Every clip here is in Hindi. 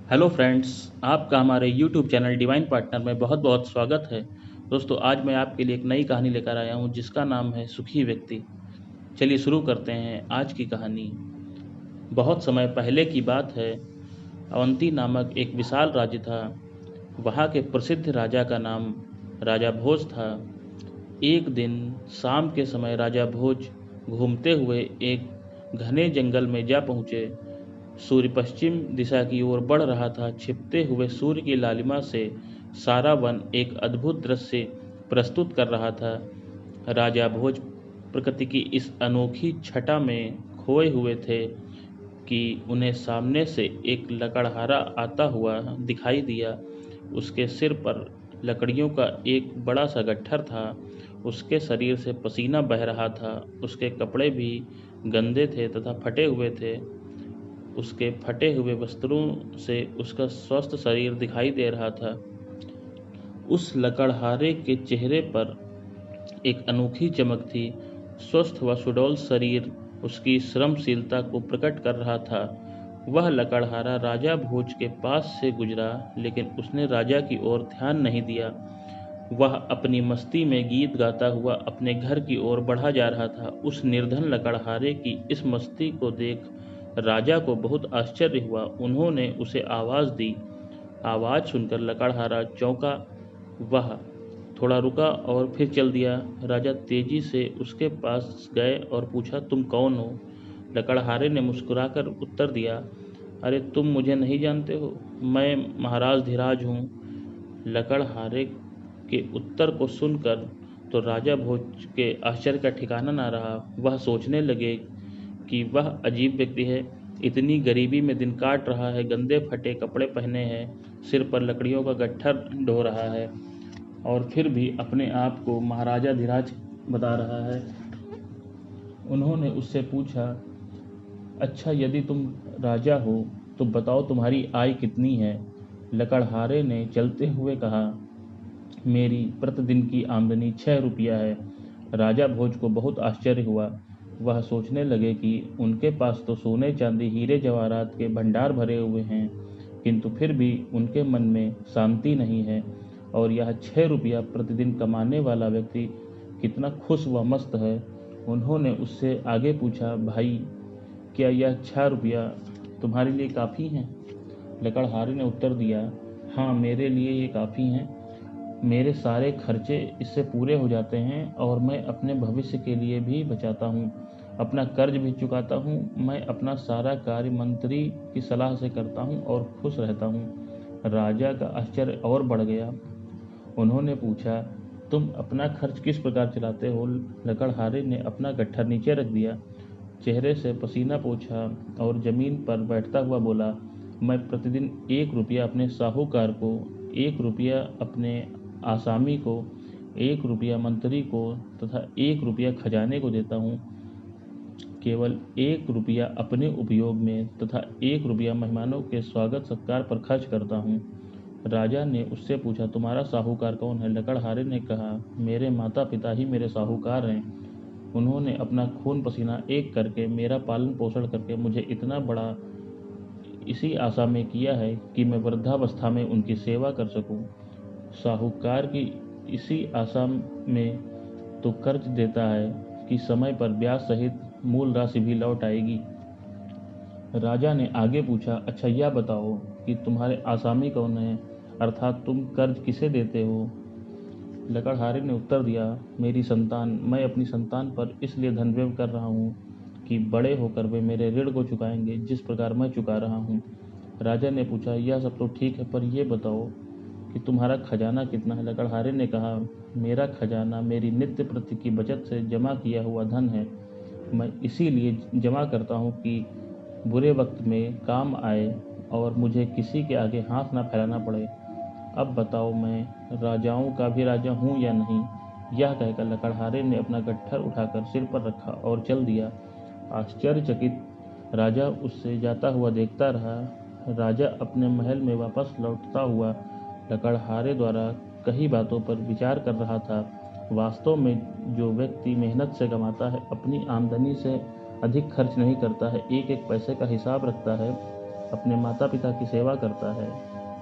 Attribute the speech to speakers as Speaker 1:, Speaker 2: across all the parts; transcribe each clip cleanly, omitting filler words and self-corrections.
Speaker 1: हेलो फ्रेंड्स, आपका हमारे यूट्यूब चैनल डिवाइन पार्टनर में बहुत बहुत स्वागत है। दोस्तों, आज मैं आपके लिए एक नई कहानी लेकर आया हूँ जिसका नाम है सुखी व्यक्ति। चलिए शुरू करते हैं आज की कहानी। बहुत समय पहले की बात है। अवंती नामक एक विशाल राज्य था। वहाँ के प्रसिद्ध राजा का नाम राजा भोज था। एक दिन शाम के समय राजा भोज घूमते हुए एक घने जंगल में जा पहुँचे। सूर्य पश्चिम दिशा की ओर बढ़ रहा था। छिपते हुए सूर्य की लालिमा से सारा वन एक अद्भुत दृश्य प्रस्तुत कर रहा था। राजा भोज प्रकृति की इस अनोखी छटा में खोए हुए थे कि उन्हें सामने से एक लकड़हारा आता हुआ दिखाई दिया। उसके सिर पर लकड़ियों का एक बड़ा सा गट्ठर था। उसके शरीर से पसीना बह रहा था। उसके कपड़े भी गंदे थे तथा फटे हुए थे। उसके फटे हुए वस्त्रों से उसका स्वस्थ शरीर दिखाई दे रहा था। उस लकड़हारे के चेहरे पर एक अनोखी चमक थी। स्वस्थ व सुडौल शरीर उसकी श्रमशीलता को प्रकट कर रहा था। वह लकड़हारा राजा भोज के पास से गुजरा, लेकिन उसने राजा की ओर ध्यान नहीं दिया। वह अपनी मस्ती में गीत गाता हुआ अपने घर की ओर बढ़ा जा रहा था। उस निर्धन लकड़हारे की इस मस्ती को देख राजा को बहुत आश्चर्य हुआ। उन्होंने उसे आवाज़ दी। आवाज़ सुनकर लकड़हारा चौंका। वह थोड़ा रुका और फिर चल दिया। राजा तेजी से उसके पास गए और पूछा, तुम कौन हो? लकड़हारे ने मुस्कुराकर उत्तर दिया, अरे तुम मुझे नहीं जानते हो, मैं महाराज धीराज हूँ। लकड़हारे के उत्तर को सुनकर तो राजा भोज के आश्चर्य का ठिकाना ना रहा। वह सोचने लगे कि वह अजीब व्यक्ति है। इतनी गरीबी में दिन काट रहा है, गंदे फटे कपड़े पहने हैं, सिर पर लकड़ियों का गट्ठर ढो रहा है और फिर भी अपने आप को महाराजा धीराज बता रहा है। उन्होंने उससे पूछा, अच्छा यदि तुम राजा हो तो बताओ तुम्हारी आय कितनी है? लकड़हारे ने चलते हुए कहा, मेरी प्रतिदिन की आमदनी 6 रुपया है। राजा भोज को बहुत आश्चर्य हुआ। वह सोचने लगे कि उनके पास तो सोने चांदी हीरे जवाहरात के भंडार भरे हुए हैं, किंतु फिर भी उनके मन में शांति नहीं है। और यह 6 रुपया प्रतिदिन कमाने वाला व्यक्ति कितना खुश व मस्त है। उन्होंने उससे आगे पूछा, भाई क्या यह 6 रुपया तुम्हारे लिए काफ़ी हैं? लकड़हारे ने उत्तर दिया, हाँ मेरे लिए ये काफ़ी हैं। मेरे सारे खर्चे इससे पूरे हो जाते हैं और मैं अपने भविष्य के लिए भी बचाता हूँ, अपना कर्ज भी चुकाता हूँ। मैं अपना सारा कार्य मंत्री की सलाह से करता हूँ और खुश रहता हूँ। राजा का आश्चर्य और बढ़ गया। उन्होंने पूछा, तुम अपना खर्च किस प्रकार चलाते हो? लकड़हारे ने अपना गट्ठर नीचे रख दिया, चेहरे से पसीना पोंछा और जमीन पर बैठता हुआ बोला, मैं प्रतिदिन 1 रुपया अपने साहूकार को, 1 रुपया अपने आसामी को, 1 रुपया मंत्री को तथा 1 रुपया खजाने को देता हूँ। केवल 1 रुपया अपने उपयोग में तथा 1 रुपया मेहमानों के स्वागत सत्कार पर खर्च करता हूँ। राजा ने उससे पूछा, तुम्हारा साहूकार कौन है? लकड़हारे ने कहा, मेरे माता पिता ही मेरे साहूकार हैं। उन्होंने अपना खून पसीना एक करके, मेरा पालन पोषण करके मुझे इतना बड़ा इसी आशा में किया है कि मैं वृद्धावस्था में उनकी सेवा कर सकूं। साहूकार की इसी आशा में तो कर्ज देता है कि समय पर ब्याज सहित मूल राशि भी लौट आएगी। राजा ने आगे पूछा, अच्छा यह बताओ कि तुम्हारे आसामी कौन है, अर्थात तुम कर्ज किसे देते हो? लकड़हारे ने उत्तर दिया, मेरी संतान। मैं अपनी संतान पर इसलिए धन व्यय कर रहा हूँ कि बड़े होकर वे मेरे ऋण को चुकाएंगे जिस प्रकार मैं चुका रहा हूँ। राजा ने पूछा, यह सब तो ठीक है, पर यह बताओ कि तुम्हारा खजाना कितना है? लकड़हारे ने कहा, मेरा खजाना मेरी नित्य प्रति की बचत से जमा किया हुआ धन है। मैं इसीलिए जमा करता हूँ कि बुरे वक्त में काम आए और मुझे किसी के आगे हाथ ना फैलाना पड़े। अब बताओ मैं राजाओं का भी राजा हूँ या नहीं? यह कहकर लकड़हारे ने अपना गट्ठर उठाकर सिर पर रखा और चल दिया। आश्चर्यचकित राजा उससे जाता हुआ देखता रहा। राजा अपने महल में वापस लौटता हुआ लकड़हारे द्वारा कही बातों पर विचार कर रहा था। वास्तव में जो व्यक्ति मेहनत से कमाता है, अपनी आमदनी से अधिक खर्च नहीं करता है, एक एक पैसे का हिसाब रखता है, अपने माता पिता की सेवा करता है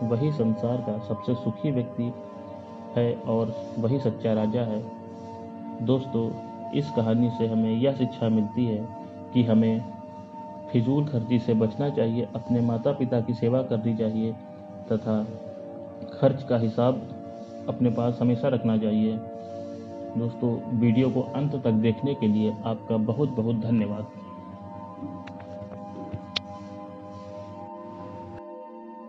Speaker 1: वही संसार का सबसे सुखी व्यक्ति है और वही सच्चा राजा है। दोस्तों, इस कहानी से हमें यह शिक्षा मिलती है कि हमें फिजूल खर्ची से बचना चाहिए, अपने माता पिता की सेवा करनी चाहिए तथा खर्च का हिसाब अपने पास हमेशा रखना चाहिए। दोस्तों, वीडियो को अंत तक देखने के लिए आपका बहुत बहुत धन्यवाद।